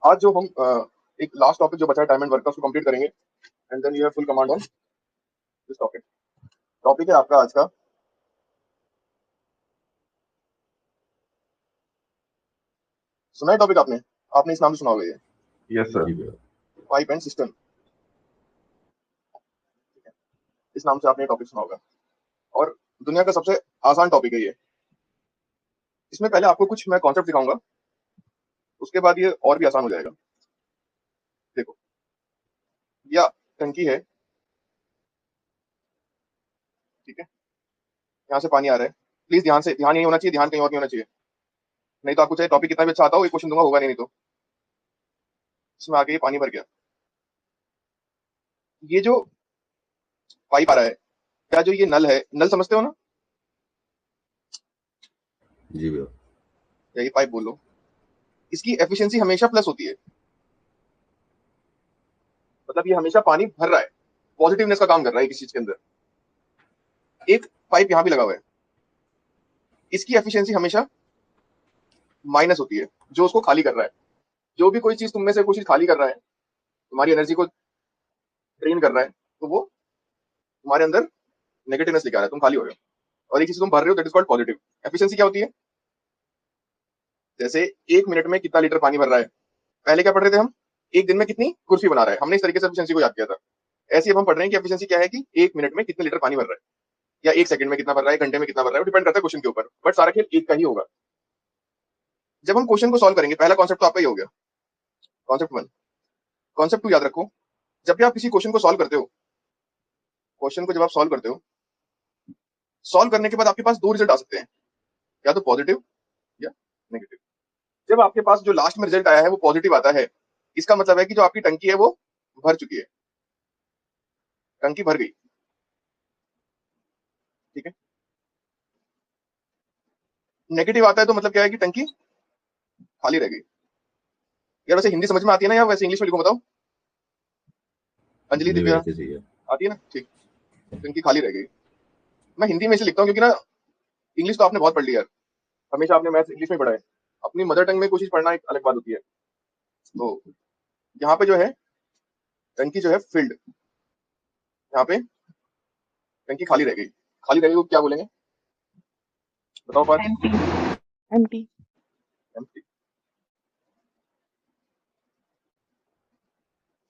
आज जो हम एक लास्ट टॉपिक जो बचा है टाइम एंड वर्क का, उसको कंप्लीट करेंगे and then you have full command on this topic. Topic है आपका आज का, सुना है टॉपिक आपने? आपने इस नाम से सुना होगा, ये yes sir. Pipe and system, इस नाम से आपने टॉपिक सुना होगा। और दुनिया का सबसे आसान टॉपिक है ये। इसमें पहले आपको कुछ मैं कॉन्सेप्ट दिखाऊंगा, उसके बाद ये और भी आसान हो जाएगा। देखो, यह टंकी है, ठीक है, यहाँ से पानी आ रहा है। प्लीज ध्यान से, ध्यान यही होना चाहिए, ध्यान कहीं और नहीं होना चाहिए, नहीं तो आपको चाहे टॉपिक कितना भी अच्छा आता हो, एक क्वेश्चन दूंगा होगा नहीं तो। इसमें आके ये पानी भर गया, ये जो पाइप आ रहा है, क्या जो ये नल है, नल समझते हो ना? जी भैया। या ये पाइप बोल लो, इसकी एफिशिएंसी हमेशा प्लस होती है। मतलब ये हमेशा पानी भर रहा है, पॉजिटिवनेस का काम कर रहा है किसी चीज के अंदर। एक पाइप यहाँ भी लगा हुआ है, इसकी एफिशिएंसी हमेशा माइनस होती है, जो उसको खाली कर रहा है। जो भी कोई चीज तुम में से कोई चीज खाली कर रहा है, तुम्हारी एनर्जी को ड्रेन कर रहा है, तो वो तुम्हारे अंदर नेगेटिवनेस लेके आ रहा है, तुम खाली हो रहे हो। और एक चीज तुम भर रहे हो, that is called positive. Efficiency क्या होती है? जैसे 1 मिनट में कितना लीटर पानी भर रहा है, पहले क्या पढ़ रहे थे हम? एक दिन में कितनी कुल्फी बना रहा है, हमने इस तरीके से एफिशिएंसी को याद किया था। ऐसे अब हम पढ़ रहे हैं कि एफिशिएंसी क्या है, कि 1 मिनट में कितने लीटर पानी भर रहा है, या 1 सेकंड में कितना भर रहा है, घंटे में कितना भर रहा है, डिपेंड करता है क्वेश्चन के ऊपर, बट सारा खेल एक का ही होगा। जब हम क्वेश्चन को सॉल्व करेंगे, पहला कॉन्सेप्ट तो आपका ही हो गया, कॉन्सेप्ट 1। कॉन्सेप्ट 2 याद रखो, जब भी आप किसी क्वेश्चन को सॉल्व करते हो, क्वेश्चन को जब आप सॉल्व करते हो, सॉल्व करने के बाद आपके पास 2 रिजल्ट आ सकते हैं, या तो पॉजिटिव या नेगेटिव। जब आपके पास जो लास्ट में रिजल्ट आया है वो पॉजिटिव आता है, इसका मतलब है कि जो आपकी टंकी है वो भर चुकी है, टंकी भर गई, ठीक है। नेगेटिव आता है तो मतलब क्या है कि टंकी खाली रह गई। यार वैसे हिंदी समझ में आती है ना, या वैसे इंग्लिश में लिखूं, बताओ? अंजलि, नहीं दिव्या, भैया, ऐसे सही है। आती है ना? ठीक। टंकी खाली रह गई। मैं हिंदी में इसे लिखता हूँ क्योंकि ना, इंग्लिश तो आपने बहुत पढ़ लिया है, हमेशा आपने मैथ्स इंग्लिश में पढ़ा है। अपनी मदर टंग में कोशिश पढ़ना एक अलग बात होती है। तो यहाँ पे जो है, टंकी जो है फिल्ड, यहाँ पे टंकी खाली रह गई। खाली रह गई को क्या बोलेंगे, बताओ पार्थ? एम्प्टी। एम्प्टी। एम्प्टी।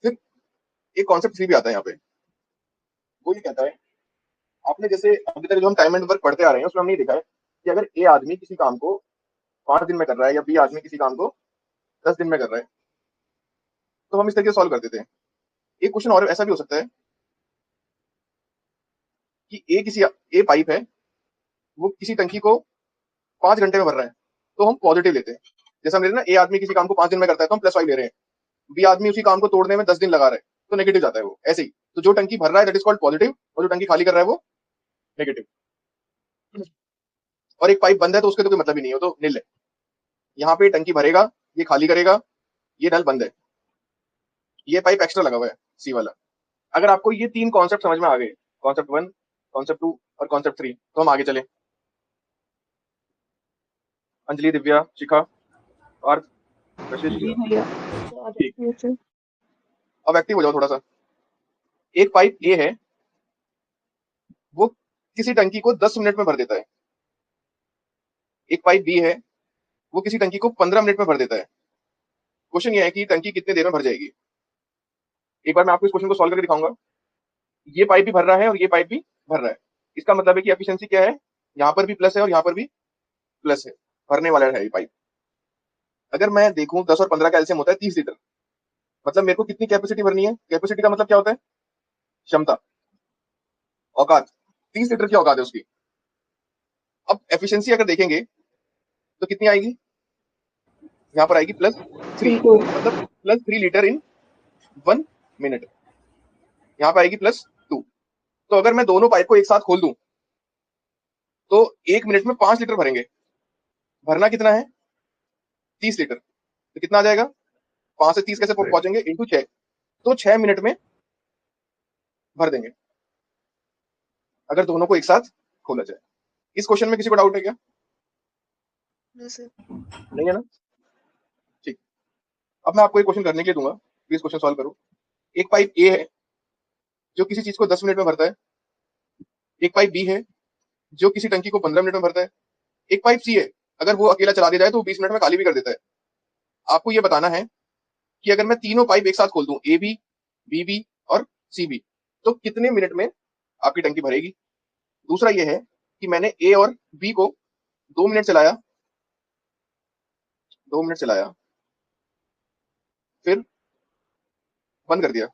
फिर एक कॉन्सेप्ट 3 भी आता है यहाँ पे, वो ये कहता है, आपने जैसे अभी तक जो हम टाइम एंड वर्क पढ़ते आ रहे हैं, उसमें हमने ये देखा है कि अगर ए आदमी किसी काम को 5 दिन में कर रहा है, या बी आदमी किसी काम को 10 दिन में कर रहा है, तो हम इस तरीके से सॉल्व कर देते हैं। एक क्वेश्चन और ऐसा भी हो सकता है कि ए पाइप है, वो किसी टंकी को 5 घंटे में भर रहा है, तो हम पॉजिटिव लेते हैं। जैसा हम ले रहे हैं ना, ए आदमी किसी काम को 5 दिन में करता है तो हम +5 ले रहे हैं, बी आदमी उसी काम को तोड़ने में 10 दिन लगा रहा है तो नेगेटिव जाता है वो। ऐसे ही तो जो टंकी भर रहा है दैट इज कॉल्ड पॉजिटिव, और जो टंकी खाली कर रहा है वो नेगेटिव। और एक पाइप बंद है तो उसके तो कोई मतलब ही नहीं है, वो तो नील है। यहाँ पे टंकी भरेगा, ये खाली करेगा, ये नल बंद है, ये पाइप एक्स्ट्रा लगा हुआ है, सी वाला। अगर आपको ये 3 कॉन्सेप्ट समझ में आ गए, कॉन्सेप्ट 1, कॉन्सेप्ट 2 और कॉन्सेप्ट 3, तो हम आगे चले। अंजलि, दिव्या, शिखा, पार्थ, कशिश, जी भैया। भैया। ठीक। Yes sir. अब एक्टिव हो जाओ थोड़ा सा। एक पाइप ए है, वो किसी टंकी को 10 मिनट में भर देता है। एक पाइप बी है, वो किसी टंकी को 15 मिनट में भर देता है। क्वेश्चन ये है कि टंकी कितने देर में भर जाएगी। एक बार मैं आपको इस क्वेश्चन को सॉल्व करके दिखाऊंगा। ये पाइप भी भर रहा है और ये पाइप भी भर रहा है, इसका मतलब है कि एफिशिएंसी क्या है, यहाँ पर भी प्लस है और यहाँ पर भी प्लस है, भरने वाला है ये पाइप। अगर मैं देखूं 10 और 15 का एलसीएम होता है 30 लीटर, मतलब मेरे को कितनी कैपेसिटी भरनी है। कैपेसिटी का मतलब क्या होता है? क्षमता, औकात। 30 लीटर की औकात है उसकी। अब एफिशिएंसी अगर देखेंगे तो कितनी आएगी, यहाँ पर आएगी +3, 3 2। मतलब +3 लीटर इन 1 मिनट। यहाँ पे आएगी +2। तो अगर मैं दोनों पाइप को एक साथ खोल दूं तो 1 मिनट में 5 लीटर भरेंगे। भरना कितना है? 30 लीटर। तो कितना आ जाएगा? 5 से 30 कैसे पहुंचेंगे, इंटू 6, तो 6 मिनट में भर देंगे अगर दोनों को एक साथ खोला जाए। इस क्वेश्चन में किसी को डाउट है क्या? No sir. नहीं है ना? ठीक। अब मैं आपको एक क्वेश्चन करने के लिए दूंगा, प्लीज क्वेश्चन सॉल्व करो। एक पाइप ए है जो किसी चीज को 10 मिनट में भरता है। एक पाइप बी है जो किसी टंकी को 15 मिनट में भरता है। एक पाइप सी है, अगर वो अकेला चला दिया जाए तो वो 20 मिनट में खाली भी कर देता है। आपको ये बताना है कि अगर मैं तीनों पाइप एक साथ खोल दूं, ए बी बी और सी बी, तो कितने मिनट में आपकी टंकी भरेगी। दूसरा ये है कि मैंने ए और बी को 2 मिनट चलाया, 2 मिनट चलाया, फिर बंद कर दिया,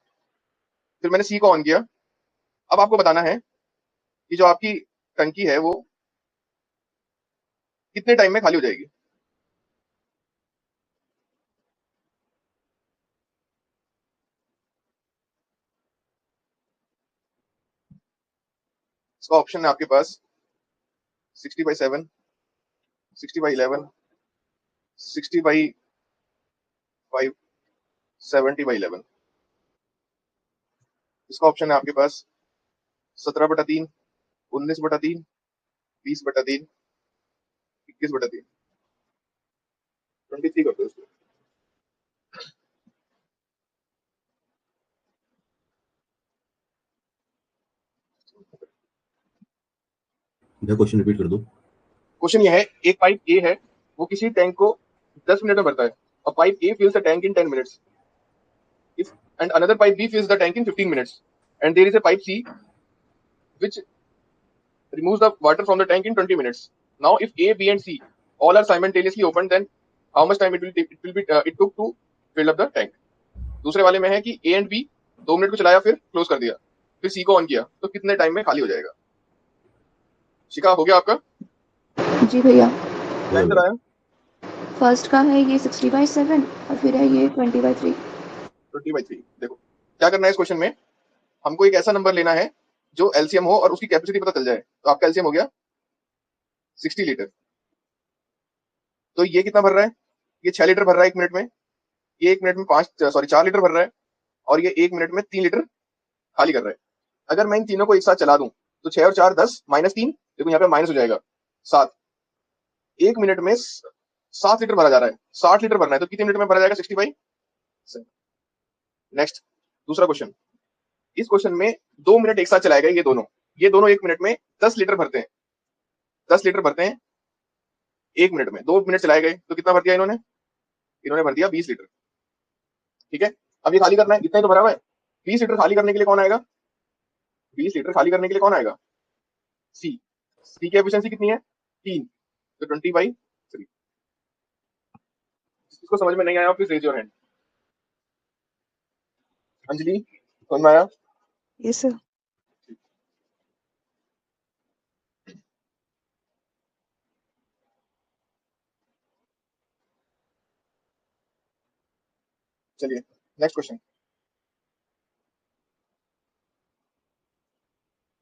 फिर मैंने सी को ऑन किया। अब आपको बताना है कि जो आपकी टंकी है वो कितने टाइम में खाली हो जाएगी। इसका ऑप्शन है आपके पास 60/7, 60/11, 60/5, 70/11। इसका ऑप्शन है आपके पास 17/3, 19/3, 20/3, 21/3। 23 कर दो इसको। भैया क्वेश्चन रिपीट कर दो। क्वेश्चन ये है, एक पाइप ए है, वो किसी टैंक को 10 मिनट में भरता है। और pipe A fills the tank in 10 minutes. If and another pipe B fills the tank in 15 minutes. And there is a pipe C which removes the water from the tank in 20 minutes. Now, if A, B, and C all are simultaneously opened, then how much time it took to fill up the tank? दूसरे वाले में है कि A and B 2 minute को चलाया, फिर close कर दिया, फिर C को ऑन किया, तो कितने टाइम में खाली हो जाएगा। शिखा, हो गया आपका? जी भैया। क्या आंसर आया? फर्स्ट का है ये 60/7 और फिर है ये 20/3। 20/3। देखो क्या करना है इस क्वेश्चन में, हमको एक ऐसा नंबर लेना है जो एलसीएम हो और उसकी कैपेसिटी पता चल जाए। तो आपका एलसीएम हो गया 60 लीटर। तो ये कितना भर रहा है? ये 6 लीटर भर रहा है 1 मिनट में। ये 1 मिनट में 4 लीटर भर रहा है। और ये 1 मिनट में 3 लीटर खाली कर रहा है। अगर मैं इन तीनों को एक साथ चला दूं तो 6 और 4 10, -3, देखो यहाँ पे माइनस हो जाएगा 7। 1 मिनट में 7 लीटर भरा जा रहा है, 60 लीटर भरना है, तो कितने मिनट में भरा जाएगा? 60/7। नेक्स्ट, दूसरा क्वेश्चन। इस क्वेश्चन में 2 मिनट एक साथ चलाए गए, ये दोनों 1 मिनट में 10 लीटर भरते हैं। 10 लीटर भरते हैं 1 मिनट में, 2 मिनट चलाए गए, तो कितना भर दिया इन्होंने? इन्होंने भर दिया 20 लीटर। ठीक है, अब ये खाली करना है, इतना ही तो भरा हुआ है। 20 लीटर खाली करने के लिए कौन आएगा? 20 लीटर खाली करने के लिए कौन आएगा? सी। सी की एफिशिएंसी कितनी है? 3, तो 20/3। इसको समझ में नहीं आया please raise your hand. Anjali, समझ में आया? Yes sir. चलिए नेक्स्ट क्वेश्चन।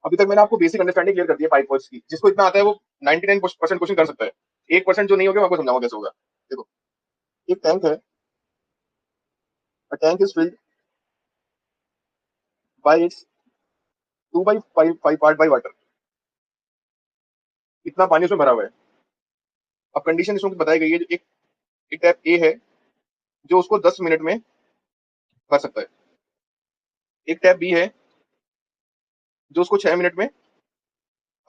अभी तक मैंने आपको बेसिक अंडरस्टैंडिंग क्लियर कर दी है पाइप वर्क्स की। जिसको इतना आता है वो 99% क्वेश्चन कर सकता है। 1% जो नहीं होगा मैं आपको समझाऊंगा कैसे होगा। देखो, एक टैंक है, a tank is filled by it's 2/5 part by water. इतना पानी उसमें भरा हुआ है। अब कंडीशन इसमें बताई गई है, एक एक टैप ए है जो उसको 10 मिनट में भर सकता है। एक टैप बी है जो उसको 6 मिनट में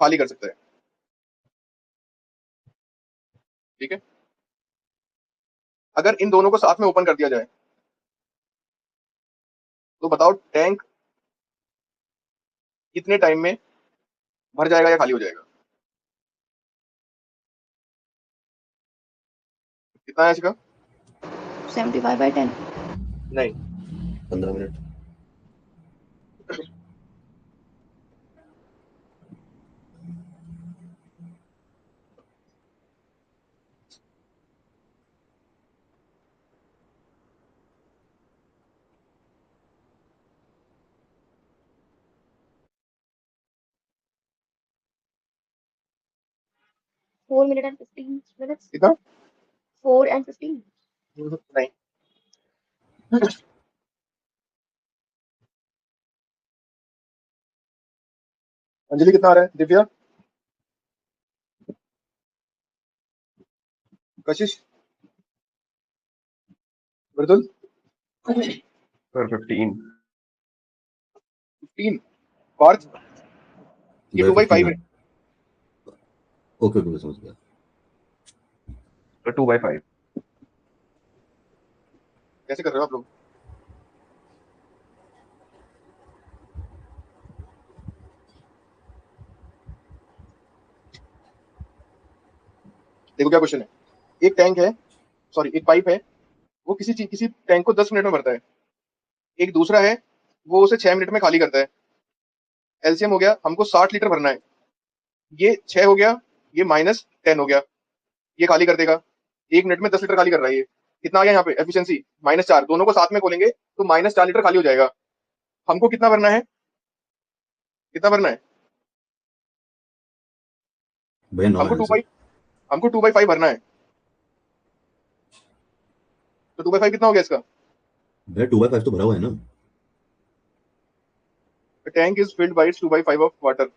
खाली कर सकता है। ठीक है, अगर इन दोनों को साथ में ओपन कर दिया जाए तो बताओ टैंक कितने टाइम में भर जाएगा या खाली हो जाएगा? कितना है इसका? 75/10। नहीं, 15 minute. Four minute and 15 minutes. कितना? 4 and 15. नहीं। अंजलि कितना आ रहा है? दिव्या, कशिश, बिल्कुल सर 15 15 पार्थ ये 2/5 है। ओके ओके समझ गया। तो 2/5 कैसे कर रहे हो आप लोग? देखो क्या क्वेश्चन है। एक टैंक है, सॉरी एक पाइप है, वो किसी टैंक को 10 मिनट में भरता है। एक दूसरा है, वो उसे 6 मिनट में खाली करता है। एलसीएम हो गया, हमको 60 लीटर भरना है। ये 6 हो गया, ये -10 हो गया। ये खाली कर देगा, 1 मिनट में 10 लीटर खाली कर रहा है। ये कितना आ गया यहाँ पे एफिशिएंसी? -4। दोनों को साथ में खोलेंगे तो -4 लीटर खाली हो जाएगा। हमको कितना भरना है? कितना भरना है? भैया 9 हमको है 2 वैसे। बाई हमको 2/5 भरना है। तो 2/5 कितना हो गया इसका? भैया 2/5 तो भरा हुआ है ना। Tank is filled by 2/5 of water.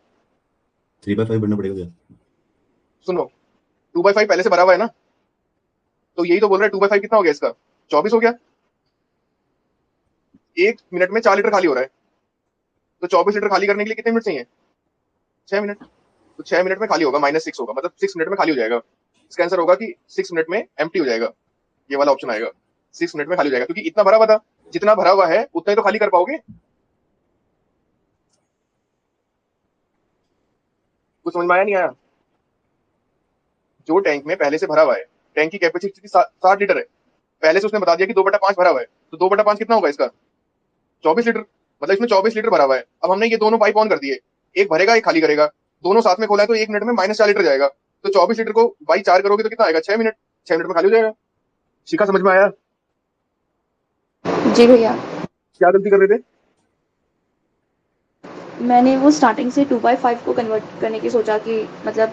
3/5 भरना पड़ेगा क्या? सुनो, 2/5 पहले से भरा हुआ है ना, तो यही तो बोल रहा है 2/5 कितना हो गया इसका? 24 हो गया। 1 मिनट में 4 लीटर खाली हो रहा है, तो 24 लीटर खाली करने के लिए कितने मिनट चाहिए? 6 मिनट। तो 6 मिनट में खाली होगा, -6 होगा, मतलब 6 मिनट में खाली हो जाएगा। इसका आंसर होगा कि 6 मिनट में एम्प्टी हो जाएगा। ये वाला ऑप्शन आएगा, 6 मिनट में खाली हो जाएगा, क्योंकि इतना भरा हुआ था। जितना भरा हुआ है उतना ही तो खाली कर पाओगे। कुछ समझ में आया नहीं आया? जो टैंक में पहले से भरा हुआ है, टैंक की कैपेसिटी 60 लीटर है, पहले से उसने बता दिया कि 2/5 भरा हुआ है, तो 2/5 कितना होगा इसका? 24 लीटर। मतलब इसमें 24 लीटर भरा हुआ है। अब हमने ये दोनों पाइप ऑन कर दिए, एक भरेगा एक खाली करेगा, दोनों साथ में खोला है तो 1 मिनट में -4 लीटर जाएगा। तो 24 लीटर को बाई 4 करोगे तो कितना आएगा? 6 मिनट। 6 मिनट में खाली हो जाएगा। शिखा समझ में आया? जी भैया, क्या गलती कर रहे थे? मैंने वो स्टार्टिंग से 2/5 को कन्वर्ट करने की सोचा कि मतलब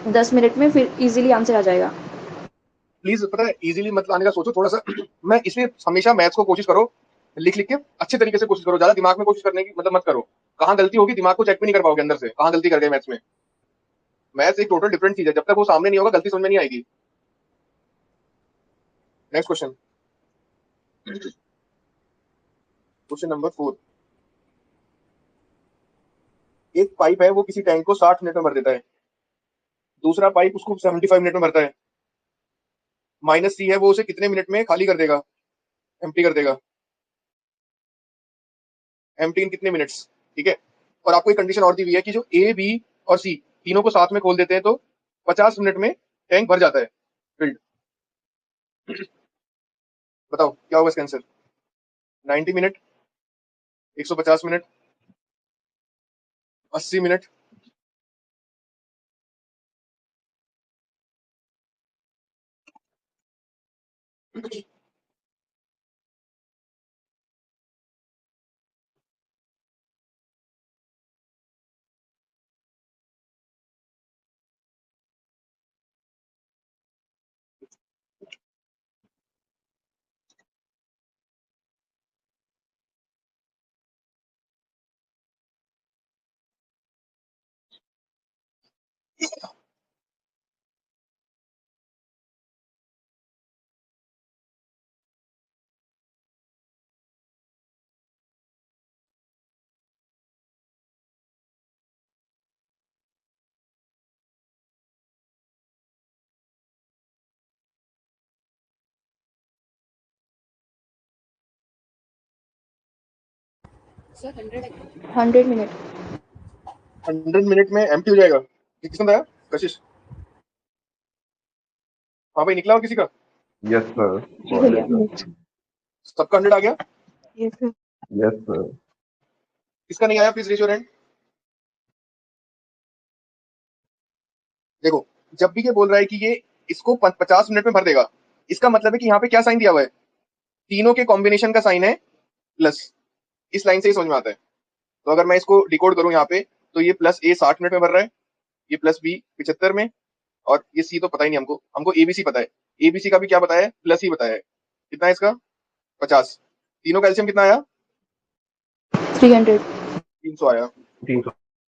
10 मिनट में फिर इजीली आंसर आ जाएगा। प्लीज पता है इजीली मत लाने का सोचो थोड़ा सा। मैं इसलिए हमेशा मैथ्स को कोशिश करो लिख लिख के अच्छे तरीके से कोशिश करो, ज्यादा दिमाग में कोशिश करने की मतलब मत करो। कहाँ गलती होगी दिमाग को चेक भी नहीं कर पाओगे अंदर से, कहाँ गलती कर गए मैथ्स में। मैथ्स एक टोटल डिफरेंट चीज है, जब तक वो सामने नहीं होगा गलती समझ में नहीं आएगी। Next question, question number 4। एक पाइप है, वो किसी टैंक को 60 मिनट में भर देता है। दूसरा पाइप उसको 75 मिनट में भरता है। -C है, वो उसे कितने मिनट में खाली कर देगा, एम्प्टी कर देगा? एम्प्टी इन कितने मिनट्स? ठीक है। और आपको एक कंडीशन और दी हुई है कि जो ए बी और सी तीनों को साथ में खोल देते हैं तो 50 मिनट में टैंक भर जाता है, फिल्ड। बताओ क्या होगा इसका answer? 90 minute, 150 minute, 80 minute? Sir 100 minute. 100 minute में एम्प्टी हो जाएगा। ये किसने बताया? कशिश? हाँ भाई, निकला और किसी का? Yes sir. जी भैया। सबका 100 आ गया? Yes sir. किसका नहीं आया? Please raise your hand. देखो, जब भी ये बोल रहा है कि ये इसको 50 मिनट में भर देगा, इसका मतलब है कि यहाँ पे क्या साइन दिया हुआ है? तीनों के कॉम्बिनेशन का साइन है प्लस। इस लाइन से ही समझ में आता है। तो अगर मैं इसको डिकोड करूं यहाँ पे, तो ये +A 60 मिनट में भर रहा है, ये +B 75 में, और ये C तो पता ही नहीं हमको, हमको ABC पता है। ABC का भी क्या बताया है? प्लस ही बताया है। कितना है इसका? 50। तीनों का एलसीएम कितना आया? 300। 300 आया। 300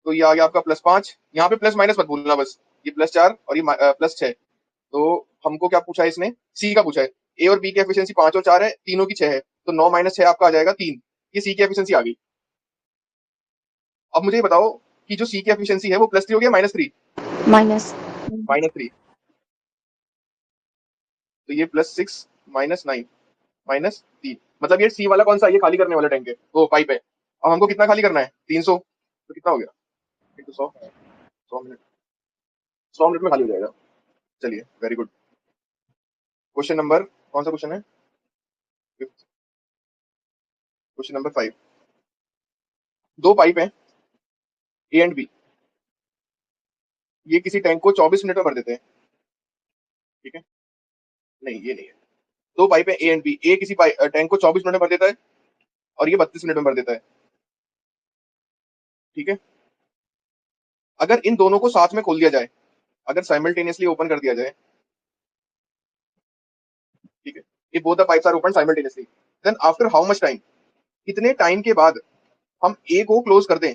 तो ये आ गया आपका +5। यहाँ पे प्लस माइनस मत भूलना बस। ये +4 और ये +6। तो हमको क्या पूछा है इसने? C का पूछा है। ए और बी की एफिशिएंसी 5 और 4 है, तीनों की 6 है, तो 9 माइनस 6 आपका आ जाएगा 3। ये सी की एफिशिएंसी आ गई। अब मुझे ये बताओ कि जो सी की एफिशिएंसी है वो +3 हो गया -3? माइनस -3। तो ये +6 -9 -3, मतलब ये सी वाला कौन सा, ये खाली करने वाला टैंक है, वो पाइप है। अब हमको कितना खाली करना है? 300। तो कितना हो गया इंटू 100, 100 मिनट में खाली हो जाएगा। चलिए, वेरी गुड। क्वेश्चन नंबर, कौन सा क्वेश्चन है? Question number 5। दो पाइप हैं ए एंड बी, ये किसी टैंक को 24 मिनट में भर देते हैं, ठीक है? नहीं, ये नहीं है। दो पाइप है ए एंड बी, ए किसी टैंक को 24 मिनट में भर देता है और ये 32 मिनट में भर देता है, ठीक है? अगर इन दोनों को साथ में खोल दिया जाए, अगर साइमल्टेनियसली ओपन कर दिया जाए, ठीक है, if both the pipes are open simultaneously, then after how much time, कितने टाइम के बाद हम ए को क्लोज कर दें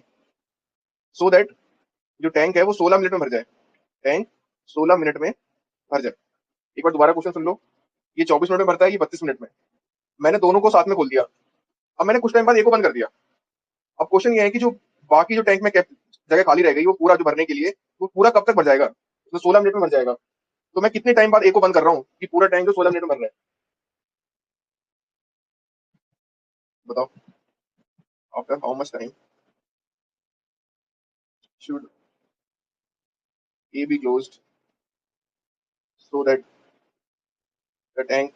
सो दैट जो टैंक है वो 16 मिनट में भर जाए, टैंक 16 मिनट में भर जाए। एक बार दोबारा क्वेश्चन सुन लो। ये 24 मिनट में भरता है, ये 32 मिनट में। मैंने दोनों को साथ में खोल दिया, अब मैंने कुछ टाइम बाद ए को बंद कर दिया। अब क्वेश्चन ये है कि जो बाकी जो टैंक में जगह खाली रह गई, वो पूरा जो भरने के लिए, वो पूरा कब तक भर जाएगा? तो 16 मिनट में भर जाएगा। तो मैं कितने टाइम बाद ए को बंद कर रहा हूँ कि पूरा टैंक जो 16 मिनट में भर रहा है? बताओ, after how much time should A be closed so that the tank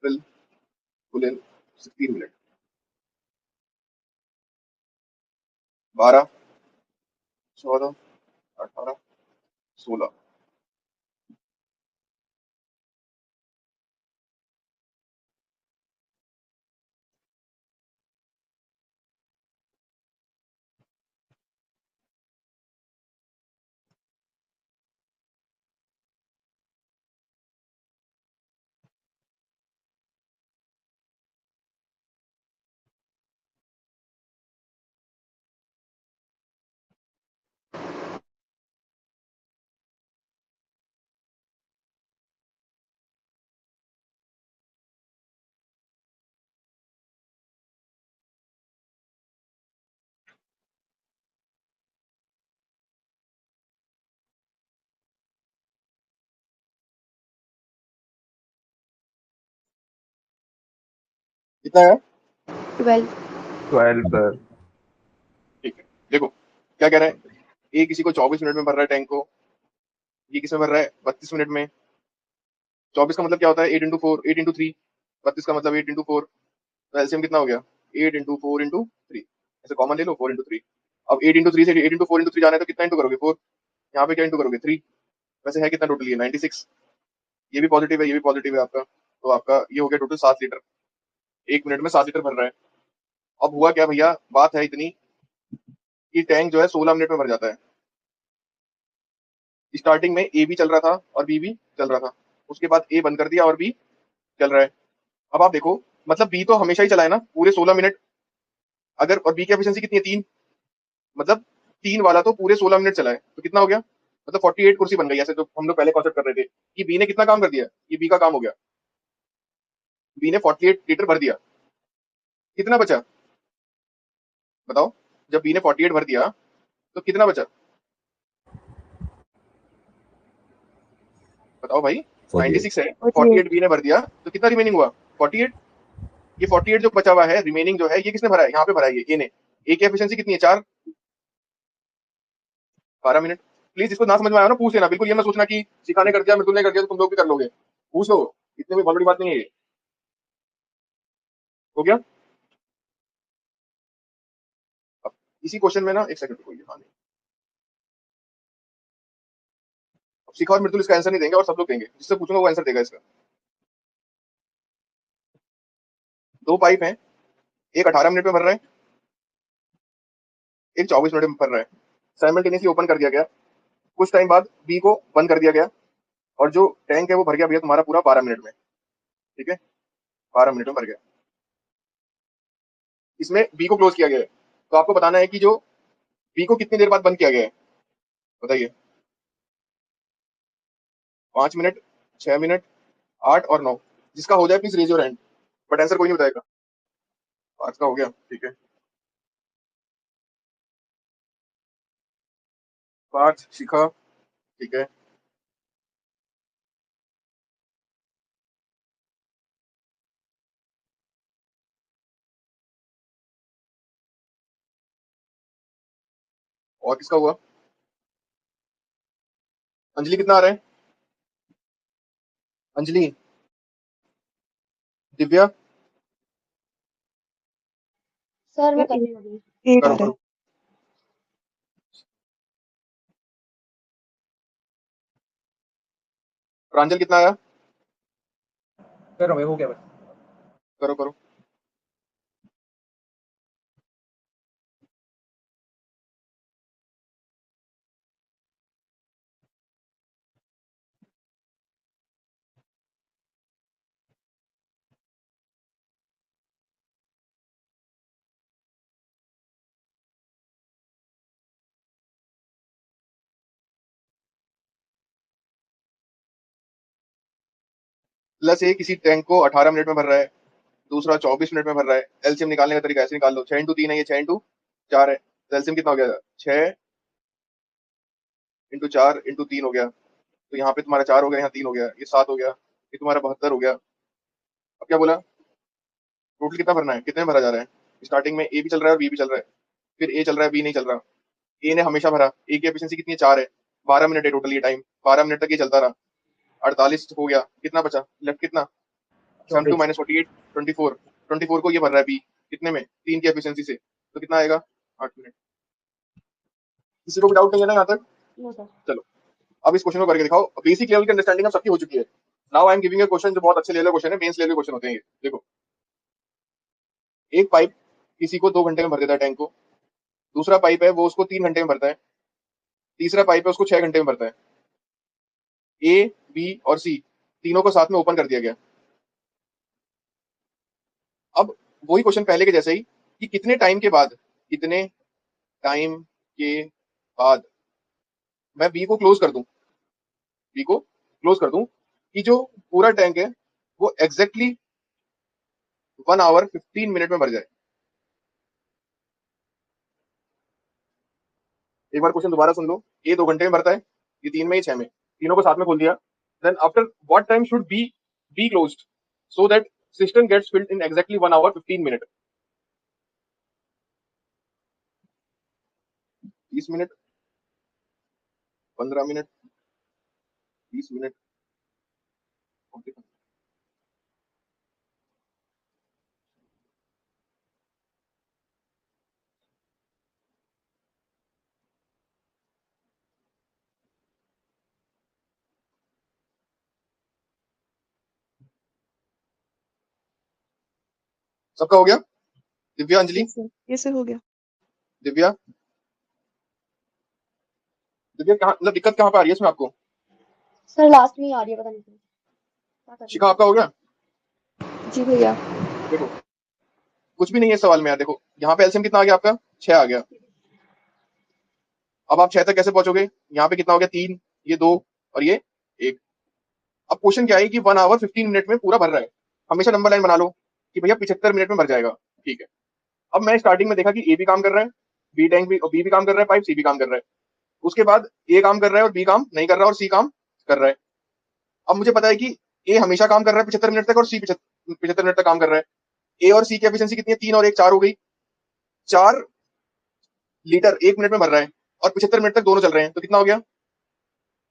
will full in 16 minute? 12, 14, 18, 16। कितना है? 12 12 सर। ठीक है, देखो क्या कह रहा है। ए किसी को 24 मिनट में भर रहा है टैंक को, ये किस में भर रहा है? 32 मिनट में। 24 का मतलब क्या होता है? 8 इंटू 4, 8 इंटू 3। 32 का मतलब 8 इंटू 4। तो एलसीएम कितना हो गया? 8 इंटू 4 इंटू 3। ऐसे कॉमन ले लो, 4 इंटू 3। अब 8 इंटू 3 से 8 इंटू 4 इंटू 3 जाना है, तो कितना इंटू करोगे? 4। यहाँ पे क्या इंटू करोगे? 3। वैसे है कितना टोटल? ये 96। ये भी पॉजिटिव है, ये भी पॉजिटिव है आपका, तो आपका ये हो गया टोटल 7 लीटर। 1 मिनट में 7 लीटर भर रहा है। अब हुआ क्या भैया, बात है इतनी कि टैंक जो है 16 मिनट में भर जाता है। स्टार्टिंग में ए भी चल रहा था और बी भी चल रहा था, उसके बाद ए बंद कर दिया और बी चल रहा है। अब आप देखो, मतलब बी तो हमेशा ही चला है ना पूरे 16 मिनट। अगर, और बी की एफिशिएंसी कितनी है? 3। मतलब 3 वाला तो पूरे 16 मिनट चला है, तो कितना हो गया? मतलब 48 कुर्सी बन गई, ऐसे जो हम लोग पहले कॉन्सेप्ट कर रहे थे कि बी ने कितना काम कर दिया, ये बी का काम हो गया। बी ने 48 लीटर भर दिया, कितना बचा बताओ? जब बी ने 48 भर दिया तो कितना बचा बताओ भाई? 48। 96 है, 48 बी ने भर दिया, तो कितना रिमेनिंग हुआ? 48। ये 48 जो बचा हुआ है रिमेनिंग जो है, ये किसने भरा है? यहाँ पे भरा है ये ए ने। ए की एफिशिएंसी कितनी है? 4। 12 मिनट। प्लीज, इसको ना समझ में आया ना पूछ लेना, बिल्कुल ये मत सोचना कि सिखाने कर दिया, मृदुल ने कर दिया तो तुम लोग भी कर लोगे। पूछ लो, इतनी भी बहुत बड़ी बात नहीं है ये। हो गया? अब इसी क्वेश्चन में ना, एक सेकंड रुको, ये हाँ नहीं। अब शिखा और मृदुल इसका आंसर नहीं देंगे और सब लोग देंगे, जिससे पूछूंगा वो आंसर देगा इसका। दो पाइप हैं, एक 18 मिनट में भर रहा है, एक 24 मिनट में भर रहा है। साइमल्टेनियसली ओपन कर दिया गया, कुछ टाइम बाद बी को बंद कर दिया गया और जो टैंक है वो भर गया भैया तुम्हारा पूरा 12 मिनट में, ठीक है? 12 मिनट में भर गया। इसमें बी को क्लोज किया गया है, तो आपको बताना है कि जो बी को कितनी देर बाद बंद किया गया है, बताइए? 5 मिनट, 6 मिनट, 8 और 9। जिसका हो जाए please raise your hand, but answer कोई नहीं बताएगा। 5 का हो गया, ठीक है। 5 शिखा, ठीक है। और किसका हुआ? अंजलि कितना आ रहा है? अंजलि, दिव्या, सर मैं कर रही हूँ अभी। 8 करो आ रहा है। करो। प्रांजल कितना आया? कर रहा हूँ, हो गया बस। करो करो। प्लस ए किसी टैंक को 18 मिनट में भर रहा है, दूसरा 24 मिनट में भर रहा है। एलसीएम निकालने का तरीका ऐसे निकाल लो, 6 इंटू 3 है, ये 6 इंटू 4 है, तो एलसीएम कितना हो गया? 6 इंटू 4 इंटू 3 हो गया, तो यहाँ पे तुम्हारा 4 हो गया, यहाँ 3 हो गया, ये 7 हो गया, ये तुम्हारा 72 हो गया। अब क्या बोला? टोटल कितना भरना है, कितने में भरा जा रहा है? स्टार्टिंग में ए भी चल रहा है और बी भी चल रहा है, फिर ए चल रहा है, बी नहीं चल रहा। ए ने हमेशा भरा, ए की एफिशिएंसी कितनी है? 4 है, 12 मिनट है टोटल ये टाइम, 12 मिनट तक ये चलता रहा, 48 हो गया, कितना बचा लेफ्ट? कितना? 72 माइनस 48, 24, 24 को ये भर रहा है बी, कितने में? 3 की एफिशिएंसी से, तो कितना आएगा? 8 मिनट। किसी को भी डाउट नहीं है ना यहाँ तक? No sir. चलो अब इस क्वेश्चन को करके दिखाओ। बेसिक लेवल की अंडरस्टैंडिंग अब सबकी हो चुकी है। Now I am giving a question जो बहुत अच्छे लेवल क्वेश्चन है, मेंस लेवल क्वेश्चन होते हैं ये। देखो, एक पाइप किसी को 2 घंटे में भर देता है टैंक को, दूसरा पाइप है वो उसको 3 घंटे में भरता है, तीसरा पाइप है उसको 6 घंटे में भरता है। ए, बी और सी तीनों को साथ में ओपन कर दिया गया। अब वही क्वेश्चन पहले के जैसे ही कि कितने टाइम के बाद मैं बी को क्लोज कर दूं कि जो पूरा टैंक है वो एग्जैक्टली 1 आवर 15 मिनट में भर जाए। एक बार क्वेश्चन दोबारा सुन लो। ए 2 घंटे में भरता है, ये 3 में, ये 6 में, तीनों को साथ में खोल दिया। Then after what time should be closed so that system gets filled in exactly 1 hour 15 minute? 30 minute, 15 minute, 20 minute. सबका हो गया? दिव्या, अंजलि, ये से हो गया। दिव्या, दिव्या कहाँ, मतलब दिक्कत कहाँ पे आ रही है इसमें आपको? सर लास्ट में ही आ रही है, पता नहीं क्या कर रही शिखा, आपका हो गया? है। जी भैया। देखो कुछ भी नहीं है इस सवाल में यार। देखो यहाँ पे एलसीएम कितना आ गया आपका? 6 आ गया। अब आप 6 तक कैसे पहुंचोगे? यहाँ पे कितना हो गया? 3, ये 2 और ये 1। अब क्वेश्चन क्या है कि 1 आवर 15 मिनट में पूरा भर रहा है। हमेशा नंबर लाइन बना लो कि भैया 75 मिनट में भर जाएगा, ठीक है। अब मैं स्टार्टिंग में देखा कि ए भी काम कर रहा है, बी टैंक भी, बी भी काम कर रहा है, पाइप सी भी काम कर रहा है। उसके बाद ए काम कर रहा है और बी काम नहीं कर रहा और सी काम कर रहा है। अब मुझे पता है कि ए हमेशा काम कर रहा है 75 मिनट तक और सी 75 मिनट तक काम कर रहा है। ए और सी की एफिशिएंसी कितनी है? 3 और 1 4 हो गई। 4 लीटर 1 मिनट में भर रहा है और 75 मिनट तक दोनों चल रहे हैं, तो कितना हो गया?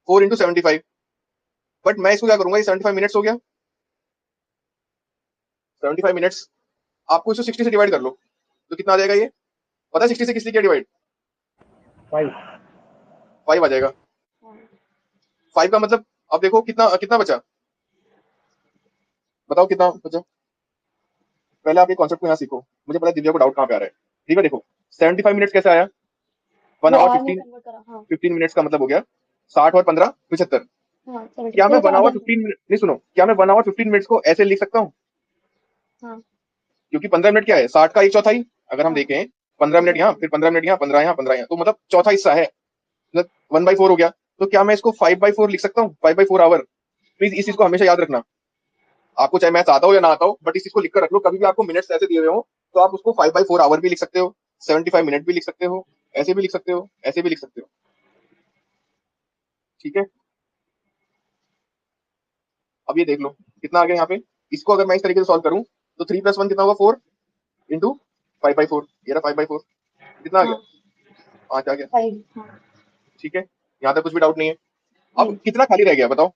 4 इंटू 75। बट मैं इसको क्या करूंगा, ये 75 मिनट्स हो गया। 75 मिनट्स आपको इसको 60 से डिवाइड कर लो, तो कितना आ जाएगा? ये पता है 60 से किस लिए किया डिवाइड? 5 आ जाएगा। 5 का मतलब अब देखो कितना कितना बचा, बताओ कितना बचा। पहले आप ये कॉन्सेप्ट को यहाँ सीखो, मुझे पता है दिव्या को डाउट कहाँ पे आ रहा है। ठीक है, देखो 75 मिनट्स कैसे आया? 1 वो आवर आर में 15 कन्वर्ट करा। हाँ 15 मिनट्स का मतलब हो गया 60 और 15 75। हाँ 70 क्या मैं फिर 1 आवर आधा 15 मिनट नहीं, सुनो, क्या मैं 1 आवर 15 मिनट्स को ऐसे लिख सकता हूँ? हाँ क्योंकि 15 मिनट क्या है? 60 का 1/4। अगर हम हाँ देखें 15 मिनट यहाँ, फिर 15 मिनट यहाँ, 15 यहाँ, 15 यहाँ, तो मतलब चौथा हिस्सा है, मतलब 1/4 हो गया। तो क्या मैं इसको 5/4 लिख सकता हूँ? 5/4 आवर। प्लीज इस चीज को हाँ हमेशा याद रखना। आपको चाहे मैथ्स आता हो या ना आता हो, बट इस चीज को लिख कर रख लो। कभी भी आपको मिनट्स ऐसे दिए हुए हो तो आप उसको 5/4 आवर भी लिख सकते हो, 75 मिनट भी लिख सकते हो, ऐसे भी लिख सकते हो, ऐसे भी लिख सकते हो। ठीक है, अब ये देख लो कितना आ गया यहाँ पे। इसको अगर मैं इस तरीके से सॉल्व करूं तो 3 + 1 कितना होगा, 4 इंटू 5/4, ये रहा 5/4, कितना आ गया, हाँ 5 आ गया। 5 हाँ ठीक है, यहाँ तक कुछ भी डाउट नहीं है। अब नहीं कितना खाली रह गया बताओ,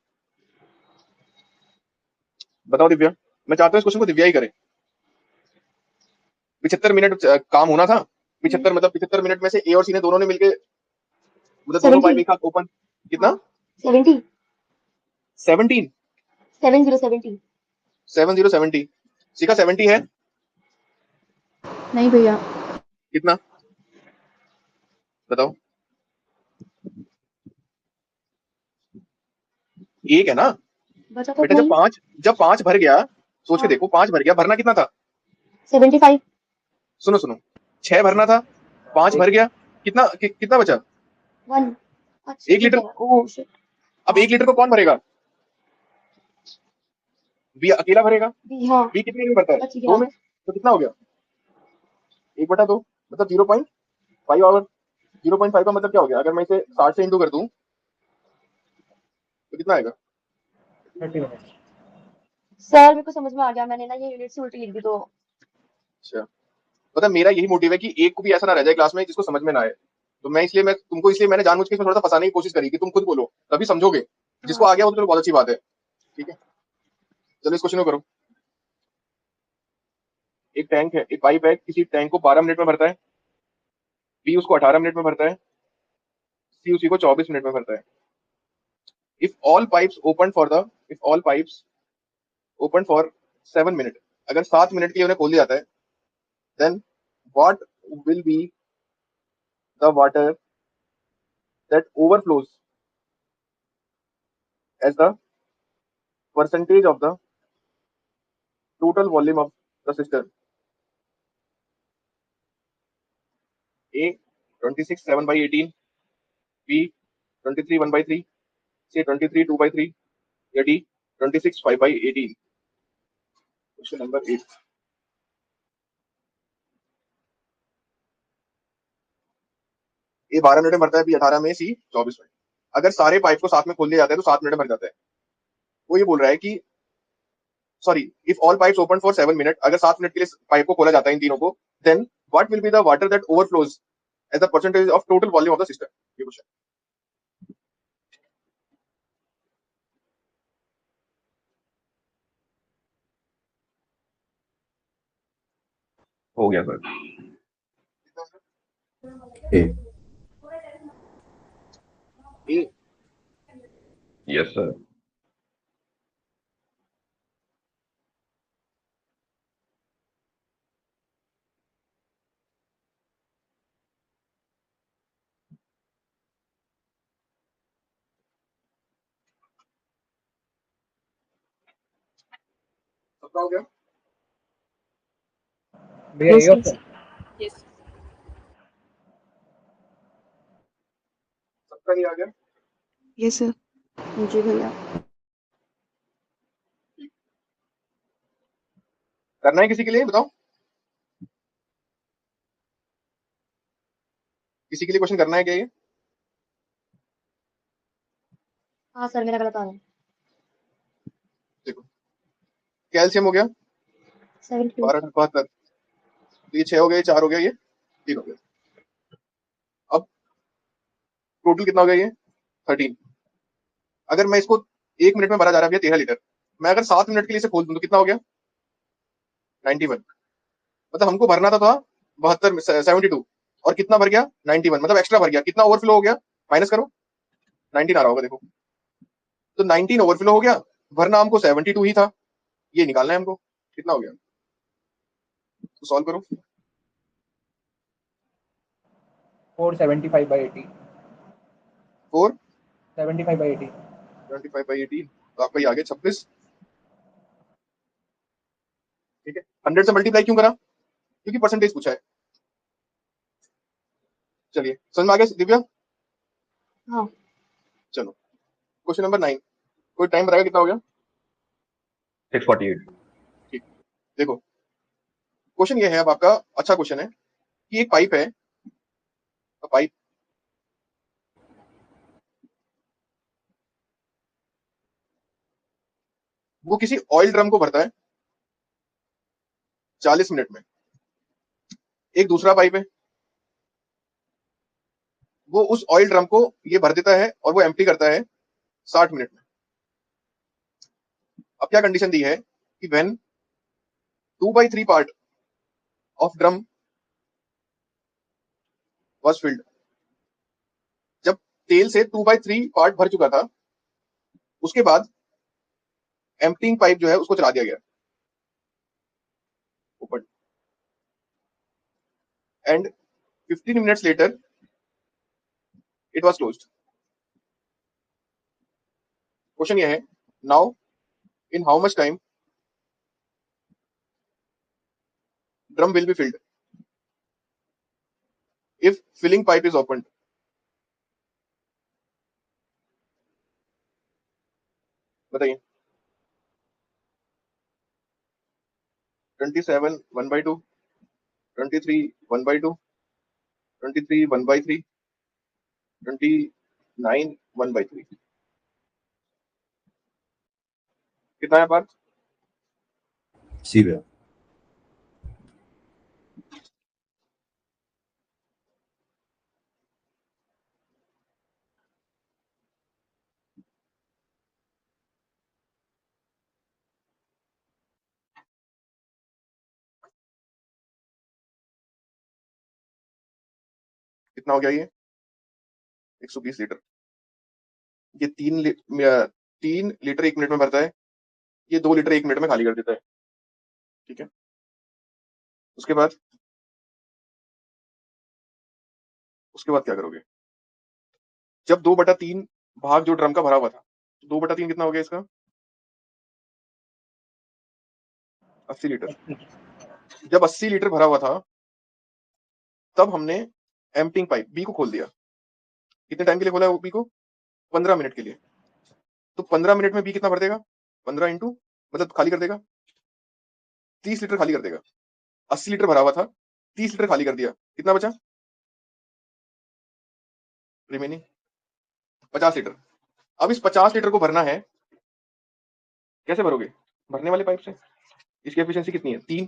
बताओ दिव्या। मैं चाहता हूँ इस क्वेश्चन को दिव्या ही करे। 75 मिनट काम होना था। 75 मतलब 75 मिनट में से ए और सी ने दोनों ने मिलके, मतलब दोनों 70 पाइप एक साथ ओपन, कितना, हाँ 70 17, 70 70 सीखा 70 है नहीं भैया कितना, बताओ। एक है ना बचा तो बेटा, नहीं जब पांच भर गया, सोच के हाँ देखो, 5 भर गया, भरना कितना था, 75 सुनो सुनो, 6 भरना था, 5 भर गया, कितना कितना बचा, 1 अच्छा 1 ठीक लीटर। है ओ शिट अब हाँ 1 लीटर को कौन भरेगा, बी अकेला भरेगा। भी हाँ बी कितने में भरता है, बच 2 गया में, तो कितना हो गया, 1/2, मतलब 0.5 आवर। 0.5 का मतलब क्या हो गया, अगर मैं इसे 60 से इंटू कर दूं तो कितना आएगा। 30 मिनट। सर मेरे को समझ में आ गया मैंने ना ये यूनिट से उल्टी लिख दी तो अच्छा, मतलब मेरा यही मोटिव है कि एक को भी ऐसा ना रह जाए क्लास में जिसको समझ में ना आए। तो मैं तुमको इसलिए मैंने जानबूझ के इसमें थोड़ा सा फंसाने की कोशिश करी कि तुम खुद बोलो तभी समझोगे। जिसको हाँ आ गया वो तो बहुत अच्छी बात है। ठीक है, चलो इस क्वेश्चन को करो। एक टैंक है, एक पाइप है, किसी टैंक को 12 मिनट में भरता है, बी उसको 18 मिनट में भरता है, सी उसी को 24 मिनट में भरता है। If all pipes open for 7 minute, अगर 7 मिनट के लिए उन्हें खोल दिया जाता है, then what will be the water that overflows as the percentage of the total volume of the system. A 26 7/18, B 23 1/3, C 23 2/3, या D 26 5/18। Question number 8। A 12 minute में भरता है, बी 18 में, सी 24 में। अगर सारे पाइप को साथ में खोल दिया जाता है तो 7 मिनट में भर जाता है। वो ये बोल रहा है कि sorry, if all pipes open for 7 minute, अगर 7 मिनट के लिए पाइप को खोला जाता है इन तीनों को, then what will be the water that overflows as the percentage of total volume of the system. ये क्वेश्चन। हो गया sir. A A yes sir. सबका हो गया, भैया यस ये यस ऑप्शन। सबका ये आ गया। यस सर जी भैया करना है किसी के लिए, बताओ, किसी के लिए क्वेश्चन करना है क्या ये। हाँ सर मेरा गलत आ रहा है देखो, कैल्शियम हो गया 72 12 72, तो ये 6 हो गया, ये 4 हो गया, ये 3 हो गया। अब टोटल कितना हो गया, ये 13। अगर मैं इसको 1 मिनट में भरा जा रहा है भैया 13 लीटर, मैं अगर 7 मिनट के लिए इसे खोल दूं तो कितना हो गया, 91। मतलब हमको भरना था 72 72, और कितना भर गया, 91, मतलब एक्स्ट्रा भर गया। कितना ओवरफ्लो हो गया, माइनस करो, 19 आ रहा होगा देखो। तो 19 ओवरफ्लो हो गया, भरना हमको 72 ही था, ये निकालना है हमको, कितना हो गया, तो सॉल्व करो। 475/80 4 75/80 25/18, तो आपका ये आ गया 26। ठीक है, 100 से मल्टीप्लाई क्यों करा, क्योंकि परसेंटेज पूछा है। चलिए समझ में आ गया दिव्या। हाँ चलो क्वेश्चन नंबर 9, कोई टाइम बताएगा कितना हो गया, 648. ठीक, देखो क्वेश्चन ये है अब आपका, अच्छा क्वेश्चन है कि एक पाइप है, पाइप वो किसी ऑयल ड्रम को भरता है 40 मिनट में। एक दूसरा पाइप है, वो उस ऑयल ड्रम को ये भर देता है और वो एम्प्टी करता है 60 मिनट में। अब क्या कंडीशन दी है कि when 2/3 part of drum was field, जब तेल से 2/3 पार्ट भर चुका था, उसके बाद एम्प्टिंग पाइप जो है उसको चला दिया गया ऊपर, and 15 minutes later it was closed. Question ये है, now in how much time drum will be filled if filling pipe is open. बताइए। 27 1/2, 23 1/2, 23 1/3, 29 1/3। कितना है पार्ट? सी भैया। कितना हो गया ये? 120 लीटर। ये 3 लीटर 1 मिनट में भरता है, ये 2 लीटर 1 मिनट में खाली कर देता है। ठीक है, उसके बाद क्या करोगे? जब 2/3 भाग जो ड्रम का भरा हुआ था, 2/3 कितना हो गया इसका? 80 लीटर। जब 80 लीटर भरा हुआ था, तब हमने एम्प्टिंग पाइप बी को खोल दिया। कितने टाइम के लिए खोला है वो बी को? 15 मिनट के लिए। तो 15 मिनट में बी कितना भर देगा? 15 इंटू, मतलब खाली कर देगा 30 लीटर खाली कर देगा। 80 लीटर भरा हुआ था, 30 लीटर खाली कर दिया, कितना बचा रिमेनिंग? 50 लीटर। अब इस 50 लीटर को भरना है, कैसे भरोगे? भरने वाले पाइप से। इसकी एफिशिएंसी कितनी है? 3,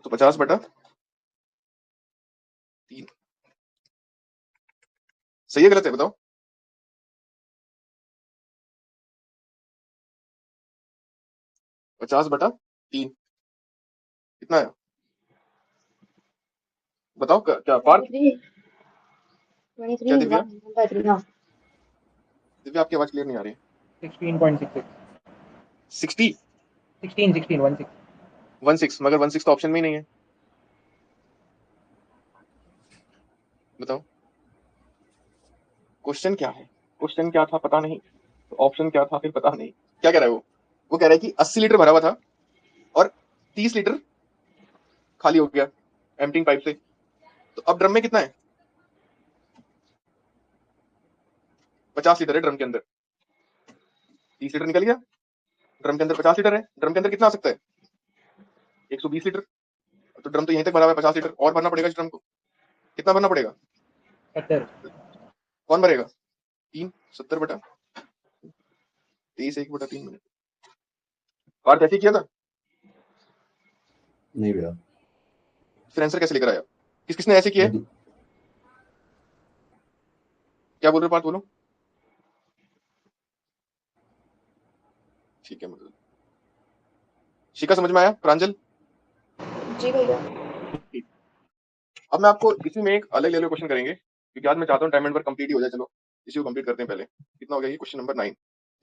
तो 50/3। सही है गलत है बताओ? पचास बटा तीन कितना है बताओ? क्या पार्थ? 23 क्या दिव्या? 1/3 हाँ। दिव्या आपकी आवाज क्लियर नहीं आ रही। 16.66 60 16 16 16, मगर 16 तो ऑप्शन में ही नहीं है। बताओ क्वेश्चन क्या है? क्वेश्चन क्या था पता नहीं, तो ऑप्शन क्या था फिर पता नहीं। क्या कह रहा है वो कह रहा है कि 80 लीटर भरा हुआ था और 30 लीटर खाली हो गया एम्प्टिंग पाइप से। तो अब ड्रम में कितना है? 50 लीटर है ड्रम के अंदर। 30 लीटर निकल गया, ड्रम के अंदर 50 लीटर है। ड्रम के अंदर कितना आ सकता है? 120 लीटर। तो ड्रम तो यहीं तक भरा हुआ है 50 लीटर, और भरना पड़ेगा इस ड्रम को। कितना भरना पड़ेगा? 70 कौन भरेगा? 3 70/23 1/3 मिनट। पार्थ ऐसे ही किया था? नहीं भैया। फिर आंसर कैसे लेकर आया? किसने ऐसे किया है? मैं क्या बोल रहे हो पार्थ? बोलो। ठीक है, मतलब शिका समझ में आया? प्रांजल? जी भैया। ठीक। अब मैं आपको इसी में एक अलग लेवल क्वेश्चन करेंगे, क्योंकि आज मैं चाहता हूँ टाइम पर कंप्लीट ही हो जाए। चलो इसी को कंप्लीट करते हैं पहले। कितना हो गया ये? Question number 9।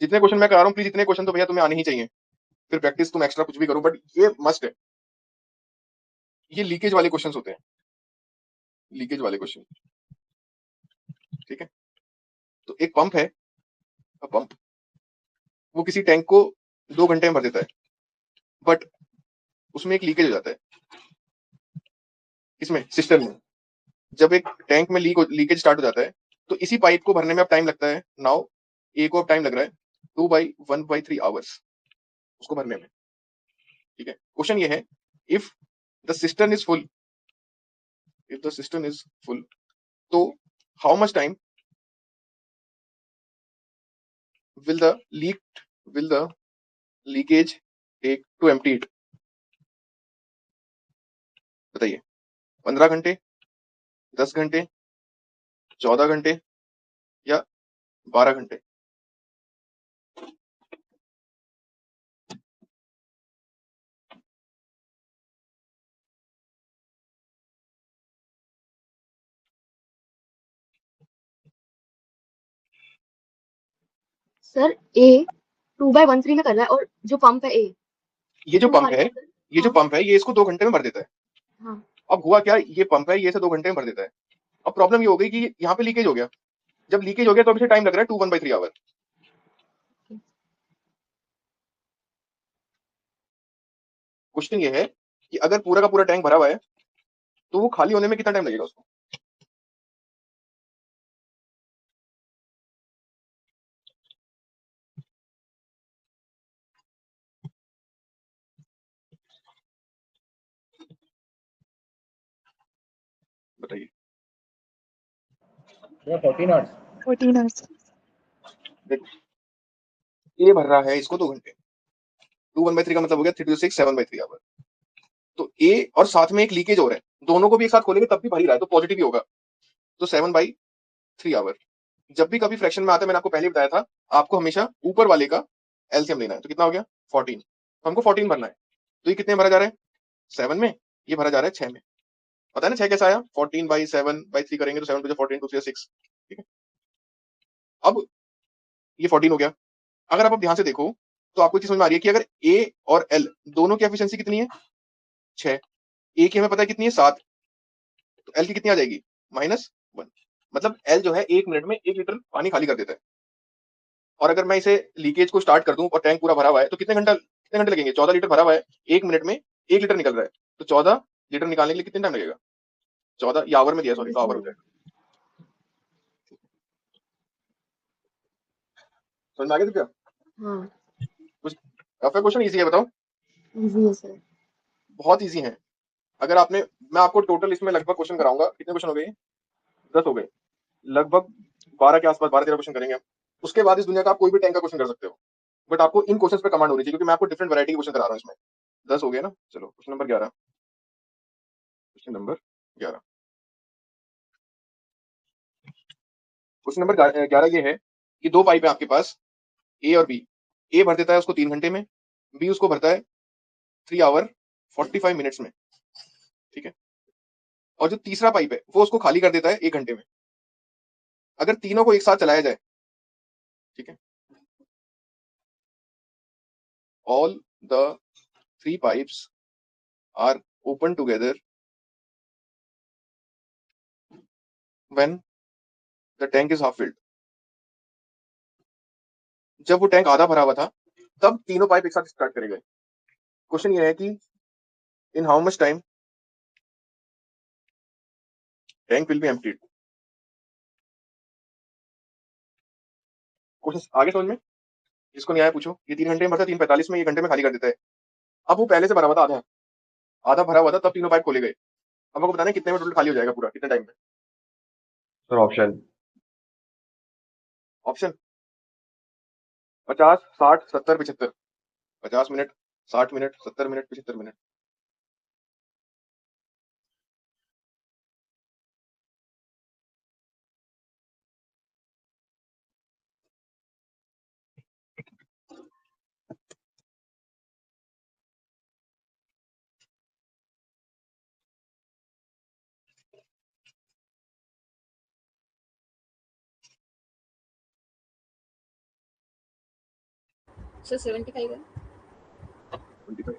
जितने क्वेश्चन मैं करा रहा हूँ प्लीज, इतने क्वेश्चन तो भैया तुम्हें आने ही चाहिए। फिर प्रैक्टिस तुम एक्स्ट्रा कुछ भी करो, बट ये मस्ट है। ये लीकेज वाले क्वेश्चन होते हैं, लीकेज वाले क्वेश्चन। ठीक है, तो एक पंप है, पंप वो किसी टैंक को 2 घंटे में भर देता है, बट उसमें एक लीकेज हो जाता है। इसमें सिस्टम में जब एक टैंक में लीकेज स्टार्ट हो जाता है, तो इसी पाइप को भरने में अब टाइम लगता है। नाउ ए को अब टाइम लग रहा है 2/1/3 आवर्स उसको भरने में। ठीक है, क्वेश्चन ये है, if the system is full, if the system is full, तो how much time will the leakage take to empty it? बताइए, 15 घंटे, 10 घंटे, 14 घंटे या 12 घंटे? सर ए 2/13 में कर रहा है और जो पंप है ए, ये जो तो पंप हमारे है, पास ये जो हाँ पंप है, ये इसको 2 घंटे में भर देता है। हाँ अब हुआ क्या, ये पंप है, ये इसे 2 घंटे में भर देता है। अब प्रॉब्लम ये हो गई कि यहाँ पे लीकेज हो गया। जब लीकेज हो गया तो अब इसे टाइम लग रहा है 2 1/3 आवर। क्वेश्चन ये है कि अगर पूरा का पूरा टैंक भरा हुआ है तो वो खाली होने में कितना टाइम लगेगा उसको? बताइए। Yeah, 14 hours. 14 hours. देखो, ये भर रहा है इसको 2 घंटे, 2 1/3 का मतलब हो गया 3 to 6 7/3 आवर। तो ए और साथ में एक लीकेज हो रहा है, दोनों को भी एक साथ खोलेंगे तब भी भर ही रहा है, तो पॉजिटिव ही होगा। तो 7/3 आवर। जब भी कभी फ्रैक्शन में आता है, मैंने आपको पहले बताया था, आपको हमेशा ऊपर वाले का एलसीएम लेना है। तो कितना हो गया 14, तो हमको 14 भरना है। तो ये कितने भरा जा रहा है 7 में, ये भरा जा रहा है 6 में। पता है ना 6 कैसा आया, 14/7/3 करेंगे तो 7 to 14 2 3 6। ठीक है, अब ये 14 हो गया। अगर आप अब ध्यान से देखो तो आपको चीज समझ में आ रही है कि अगर ए और एल दोनों की एफिशिएंसी कितनी है 6, ए की हमें पता है कितनी है 7, तो एल की कितनी आ जाएगी -1। मतलब एल जो है 1 मिनट में 1 लीटर पानी खाली कर देता है। और अगर मैं इसे लीकेज को स्टार्ट कर दूं और टैंक पूरा भरा हुआ है तो कितने घंटे लगेंगे? 14 लीटर भरा हुआ है, 1 मिनट में 1 लीटर निकल रहा है, तो 14 लीटर निकालने के लिए कितने टाइम लगेगा? 14 ये आवर में दिया, सॉरी, तो आवर हो जाएगा। समझ में आ गया? तो क्या हाँ कुछ टफ है क्वेश्चन, इजी है? बताओ। इजी है सर। बहुत इजी है। अगर आपने, मैं आपको टोटल इसमें लगभग क्वेश्चन कराऊंगा। कितने क्वेश्चन हो गए? 10 हो गए, लगभग 12 के आसपास, 12 13 क्वेश्चन करेंगे हम। उसके बाद इस दुनिया का आप कोई भी टैंक का क्वेश्चन कर सकते हो, बट आपको इन क्वेश्चन पे कमांड होनी चाहिए, क्योंकि मैं आपको डिफरेंट वैरायटी के क्वेश्चन करा रहा हूँ इसमें। 10 हो गए ना, चलो question number 11। Question number 11, question number 11 ये है कि 2 पाइप है आपके पास, ए और बी। ए भर देता है उसको 3 घंटे में, बी उसको भरता है 3 आवर 45 मिनट्स में। ठीक है, और जो तीसरा पाइप है वो उसको खाली कर देता है 1 घंटे में। अगर तीनों को एक साथ चलाया जाए, ठीक है, all the 3 pipes are open together when the tank is half filled. जब वो टैंक आधा भरा हुआ था तब तीनों पाइप एक साथ स्टार्ट करे गए। क्वेश्चन ये है कि इन how much time tank will be emptied. Question आगे समझ में? जिसको नहीं आया पूछो। ये 3 घंटे में भरता है, 3:45 में, ये घंटे में खाली कर देता है। अब वो पहले से भरा हुआ था, आधा आधा भरा हुआ था, तब तीनों पाइप खोले गए। अब आपको बताना है कितने में टोटल खाली हो जाएगा पूरा, कितने टाइम में? Sir option option 50 60 70 75। 50 minute, 60 minute, 70 minute, 75 minute. Sir 75 है। 25।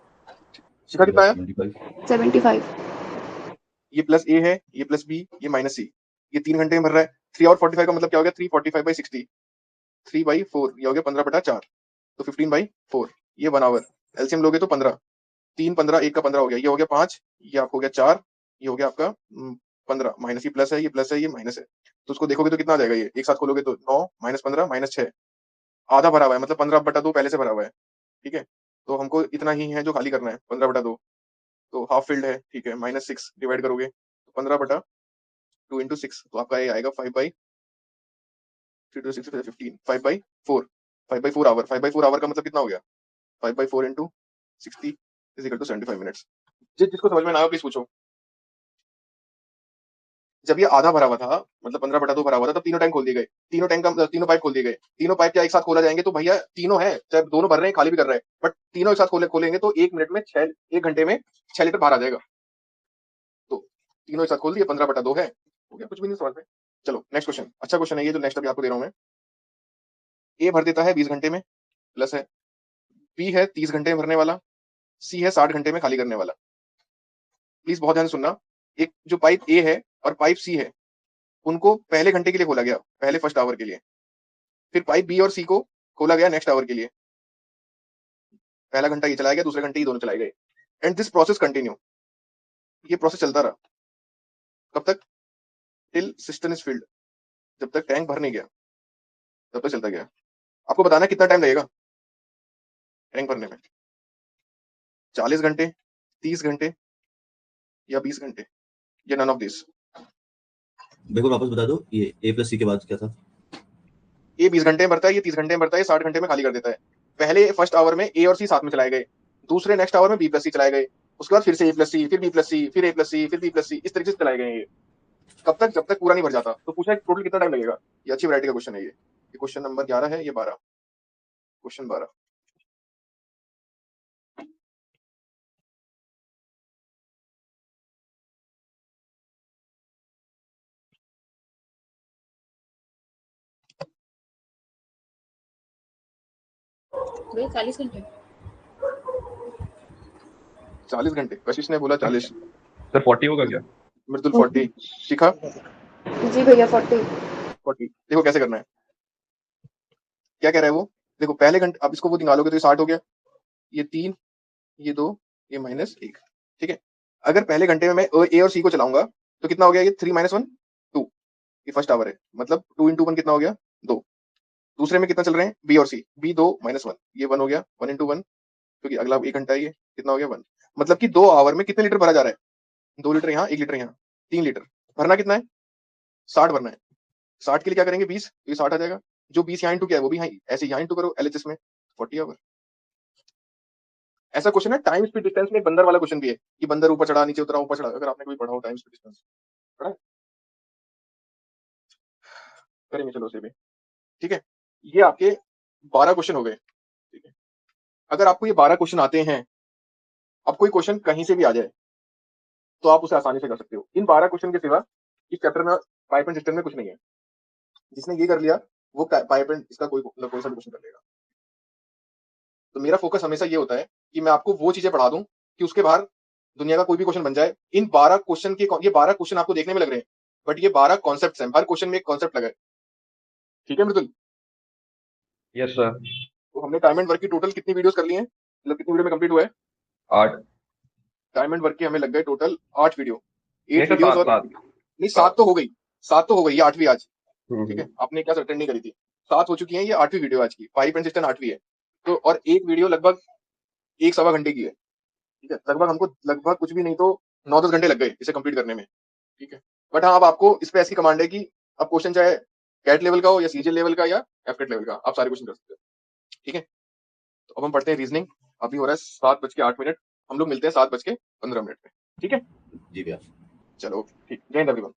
शिखा कितना आया? 25। 75। ये प्लस ए है, ये प्लस बी, ये माइनस सी। ये 3 घंटे में भर रहा है। 3 और 45 का मतलब क्या हो गया? 345/60, 3/4, ये हो गया 15/4, तो 15/4, ये 1 आवर। एलसीएम लोगे तो 15, 3 15, 1 का 15 हो गया, ये हो गया 5, ये आपको हो गया 4, ये हो गया आपका 15, माइनस, ये प्लस है, ये प्लस है, ये माइनस है। तो उसको देखोगे तो कितना आ जाएगा? ये एक साथ खोलोगे तो 9 -15 -6, आधा भरा हुआ है, मतलब 15/2 पहले से भरा हुआ है। ठीक है, तो हमको इतना ही है जो खाली करना है, 15/2। तो हाफ फील्ड है, ठीक है, -6 डिवाइड करोगे तो 15/2 × 6, तो आपका ये आएगा 5/3 to 6 15, 5/4, 5/4 आवर। 5/4 आवर का मतलब कितना हो गया? 5/4 × 60 = 75 मिनट्स। जिसको समझ में ना आया प्लीज पूछो। जब ये आधा भरा हुआ था, मतलब 15/2 भरा हुआ था, तब तीनों टैंक खोल दिए गए, तीनों टैंक का तीनों पाइप खोल दिए गए। तीनों पाइप क्या एक साथ खोला जाएंगे? तो भैया तीनों है, चाहे दोनों भर रहे हैं खाली भी कर रहे हैं, बट तीनों एक साथ खोलेंगे तो 1 मिनट में 1 घंटे में 6 लीटर बाहर आ जाएगा। तो तीनों एक साथ खोल दिए, 15/2 है, हो गया, कुछ भी नहीं समझ में। चलो नेक्स्ट क्वेश्चन, अच्छा क्वेश्चन है ये जो नेक्स्ट अभी आपको दे रहा हूं मैं। ए भर देता है 20 घंटे में, प्लस है। बी है 30 घंटे में भरने वाला। सी है 60 घंटे में खाली करने वाला। प्लीज बहुत ध्यान से सुनना। एक जो पाइप ए है और पाइप सी है, उनको पहले घंटे के लिए खोला गया, पहले फर्स्ट आवर के लिए। फिर पाइप बी और सी को खोला गया नेक्स्ट आवर के लिए। पहला घंटा ये चलाया गया, दूसरे घंटे ये दोनों चलाए गए, एंड दिस प्रोसेस कंटिन्यू। ये प्रोसेस चलता रहा कब तक? टिल सिस्टम इज फिल्ड, जब तक टैंक भर नहीं गया तब तक चलता गया। आपको बताना है कितना टाइम लगेगा टैंक भरने में, 40 घंटे, 30 घंटे या 20 घंटे, या नन ऑफ दिस। मेरे को वापस बता दो, ये A + C के बाद क्या था? ये 20 घंटे में भरता है, ये 30 घंटे में भरता है, 60 घंटे में खाली कर देता है। पहले फर्स्ट आवर में ए और सी साथ में चलाए गए, दूसरे नेक्स्ट आवर में बी प्लस सी चलाए गए, उसके बाद फिर से ए प्लस सी, फिर बी प्लस सी, फिर ए प्लस सी, फिर बी प्लस सी, इस तरीके से चलाए गए ये। कब तक? जब तक पूरा नहीं भर जाता। तो पूछा टोटल कितना टाइम लगेगा। ये अच्छी वैरायटी का क्वेश्चन है ये क्वेश्चन नंबर 11 है, ये 12, क्वेश्चन 12। भैया 40 घंटे 40 घंटे, कशिश ने बोला 40। सर 40 होगा क्या? मृदुल 40, शिखा जी भैया 40 40। देखो कैसे करना है, क्या कह रहा है वो। देखो पहले घंटे, अब इसको वो निकालोगे तो ये 60 हो गया, ये 3, ये 2, ये -1, ठीक है। अगर पहले घंटे में मैं ए और सी को चलाऊंगा तो कितना हो गया? ये 3 - 1 2, ये फर्स्ट आवर है, मतलब 2 × 1 कितना हो गया? 2। दूसरे में कितना चल रहे हैं? बी और सी, बी 2 - 1, ये 1 हो गया, 1 × 1, क्योंकि अगला 1 घंटा है, ये कितना हो गया? 1। मतलब कि 2 आवर में कितने लीटर भरा जा रहा है? 2 लीटर यहाँ, 1 लीटर यहाँ, 3 लीटर। भरना कितना है? 60 भरना है। 60 के लिए क्या करेंगे? 20, तो ये 60 आ जाएगा। जो 20 यहाँ इंटू किया है वो भी यहाँ ऐसे यहाँ इंटू करो एलएचएस में, 40 आवर। ऐसा क्वेश्चन है टाइम स्पीड डिस्टेंस में, एक बंदर वाला क्वेश्चन भी है कि बंदर ऊपर चढ़ा, नीचे उतरा, ऊपर चढ़ा। अगर आपने कोई पढ़ा हो टाइम स्पीड डिस्टेंस, पढ़ा है? करेंगे चलो उसे भी, ठीक है। ये आपके 12 क्वेश्चन हो गए, ठीक है। अगर आपको ये 12 क्वेश्चन आते हैं, अब कोई क्वेश्चन कहीं से भी आ जाए तो आप उसे आसानी से कर सकते हो। इन 12 क्वेश्चन के सिवा इस चैप्टर में पाइप एंड सिस्टम में कुछ नहीं है। जिसने ये कर लिया वो पाइप एंड इसका कोई सा भी क्वेश्चन कर लेगा। तो मेरा फोकस हमेशा ये होता है कि मैं आपको वो चीजें पढ़ा दूं कि उसके बाहर दुनिया का कोई भी क्वेश्चन बन जाए। इन 12 क्वेश्चन के, ये 12 क्वेश्चन आपको देखने में लग रहे हैं, बट ये 12 कॉन्सेप्ट हैं, हर क्वेश्चन में एक कॉन्सेप्ट लगा है, ठीक है मृदुल। Yes sir. तो हमने टाइम एंड वर्क की टोटल कितनी वीडियोस कर ली हैं, मतलब कितनी वीडियो में कंप्लीट हुआ है? 8। टाइम एंड वर्क के हमें लग गए टोटल 8 वीडियो, नहीं 8 सर, वीडियोस। 7 और 7। नहीं 7 तो हो गई, 7 तो हो गई, ये 8वीं आज, ठीक है। हम्म। आपने क्या अटेंड नहीं करी थी, 7 हो चुकी है, ये 8वीं वीडियो आज की, पाइप एंड सिस्टम 8वीं है। तो और एक वीडियो लगभग 1 सवा घंटे की है, ठीक है। लगभग हमको लगभग कुछ भी नहीं तो 9-10 घंटे लग गए इसे कंप्लीट करने में, ठीक है। बट हाँ, अब आपको इस पे ऐसी कमांड है कि अब क्वेश्चन चाहे कैट लेवल का हो या सीजे लेवल का या एफकेट लेवल का, आप सारे क्वेश्चन कर सकते हो, ठीक है। तो अब हम पढ़ते हैं रीजनिंग। अभी हो रहा है 7:08। हम लोग मिलते हैं 7:15 में, ठीक है। जी भैया। चलो ठीक, जय हिंद एवरीवन।